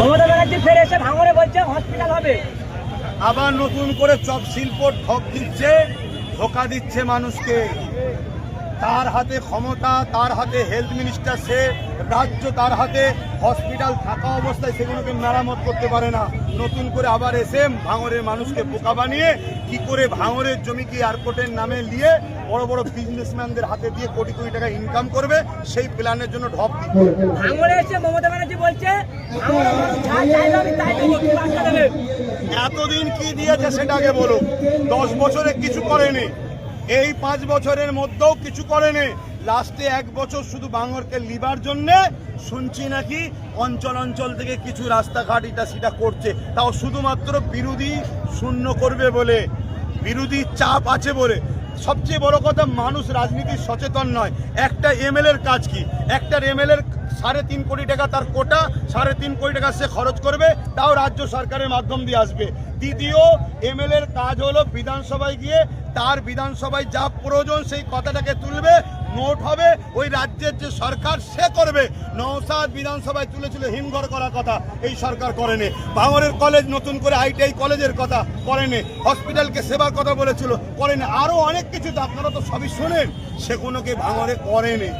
মমতা ব্যানার্জি ফের এসে ভাঙড়ে বলছে হসপিটাল হবে। আবার নতুন করে চপ শিল্প ঠক দিচ্ছে, ধোকা দিচ্ছে মানুষকে। তার হাতে ক্ষমতা, তার হাতে হেলথ মিনিস্টার, সে রাজ্য, তার হাতে হসপিটাল থাকা অবস্থায় সেগুলোকে মেরামত করতে পারে না। নতুন করে আবার এসে ভাঙড়ের মানুষকে বোকা বানিয়ে কি করে ভাঙড়ের জমিকে এয়ারপোর্টের নামে নিয়ে বড় বড় বিজনেসম্যানদের হাতে দিয়ে কোটি কোটি টাকা ইনকাম করবে, সেই প্ল্যানের জন্য ঢপ দিচ্ছে। ভাঙড়ে এসে মমতা ব্যানার্জি বলছে ভাঙড়ের মানুষ যা চাইবে আমি তাই দেবো, কি বার্তা দেবে? এতদিন কি দিয়েছে সেটা আগে বলো। 10 বছরে কিছু করেনি, এই 5 বছরের মধ্যেও কিছু করেনি। লাস্টে 1 বছর শুধু ভাঙড়কে লিবার জন্য শুনছি নাকি অঞ্চল অঞ্চল থেকে কিছু রাস্তাঘাট এটা সেটা করছে, তাও শুধুমাত্র বিরোধী শূন্য করবে বলে, বিরোধী চাপ আছে বলে। সবচেয়ে বড় কথা, মানুষ রাজনীতির সচেতন নয়। একটা এমএলএর কাজ কি? একটা এমএলএর 3.5 কোটি টাকা তার কোটা, 3.5 কোটি টাকা সে খরচ করবে, তাও রাজ্য সরকারের মাধ্যম দিয়ে আসবে। দ্বিতীয় এমএলএর কাজ হলো বিধানসভায় গিয়ে তার বিধানসভায় যা প্রয়োজন সেই কথাটাকে তুলবে, নোট হবে, ওই রাজ্যের যে সরকার সে করবে। নওশাদ বিধানসভায় তুলেছিল হিমঘর করার কথা, এই সরকার করেনি। ভাঙড়ের কলেজ নতুন করে আইটিআই কলেজের কথা করেনি, হসপিটালকে সেবার কথা বলেছিল, করেনি। আরো অনেক কিছু তো আপনারা তো সবই শোনেন, সেগুলোকে ভাঙড়ে করেনি।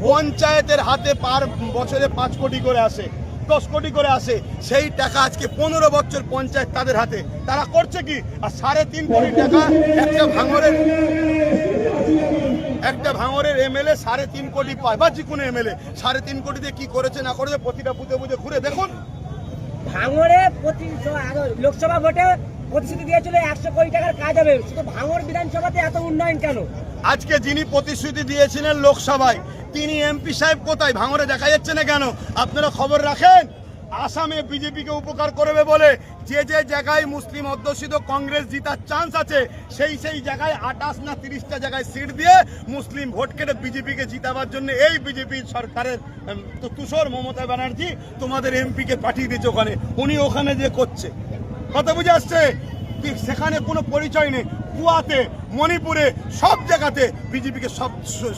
পঞ্চায়েতের হাতে পার বছরে 5 কোটি করে আসে, 10 কোটি করে আসে, সেই টাকা আজকে 15 বছর পঞ্চায়েত তাদের হাতে, তারা করছে কি? আর 3.5 কোটি টাকা একটা ভাঙড়ের এমএলএ 3.5 কোটি পায়, বা যে কোনো এমএলএ 3.5 কোটি দিয়ে কি করেছে না করেছে প্রতিটা বুথে বুথে ঘুরে দেখুন। ভাঙড়ে লোকসভা ভোটে প্রতিশ্রুতি দিয়েছিল 100 কোটি টাকার কাজ হবে, শুধু ভাঙড় বিধানসভাতে এত উন্নয়ন কেন? আজকে যিনি প্রতিশ্রুতি দিয়েছিলেন লোকসভায়, তিনি এমপি সাহেব কোথায়? ভাঙড়ে দেখা যাচ্ছে না কেন? আপনারা খবর রাখেন। আসামে বিজেপিকে উপকার করবে বলে যে যে জায়গায় মুসলিম অধ্যুষিত কংগ্রেস জিতার চান্স আছে, সেই জায়গায় 28 না 30টা জায়গায় সিট দিয়ে মুসলিম ভোট কেটে বিজেপিকে জিতাবার জন্য এই বিজেপি সরকারের তুষর মমতা ব্যানার্জি তোমাদের এমপিকে পাঠিয়ে দিয়েছে ওখানে, উনি ওখানে যে করছে। কথা বুঝে আসছে? সেখানে কোনো পরিচয় নেই। কুয়াতে, মণিপুরে, সব জায়গাতে বিজেপিকে সব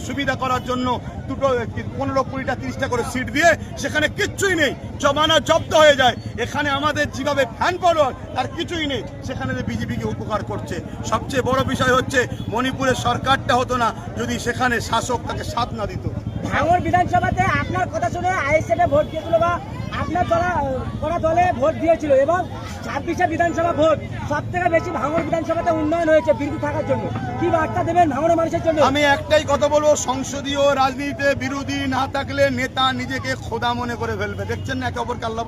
সুবিধা করার জন্য 15 কোটিটা 30টা করে সিট দিয়ে সেখানে কিচ্ছুই নেই, জমানা জব্দ হয়ে যায়। এখানে আমাদের যেভাবে ফ্যান ফলোয়ার তার কিছুই নেই, সেখানে বিজেপিকে উপকার করছে। সবচেয়ে বড় বিষয় হচ্ছে মণিপুরের সরকারটা হতো না যদি সেখানে শাসক তাকে সাথ না দিত। ভাঙড় বিধানসভাতে আপনার কথা শুনে আইএসএফ ভোট দিয়েছিল বা আপনার দলে ভোট দিয়েছিল, এবং 26 বিধানসভা ভোট সব থেকে বেশি ভাঙড় বিধানসভাতে উন্নয়ন হয়েছে বিরোধী থাকার জন্য। কি বার্তা দেবেন ভাঙড়ের মানুষের জন্য? আমি একটাই কথা বলবো, সংসদীয় রাজনীতিতে বিরোধী না থাকলে নেতা নিজেকে খোদা মনে করে ফেলবে। দেখছেন না একে অপরকে আল্লাহ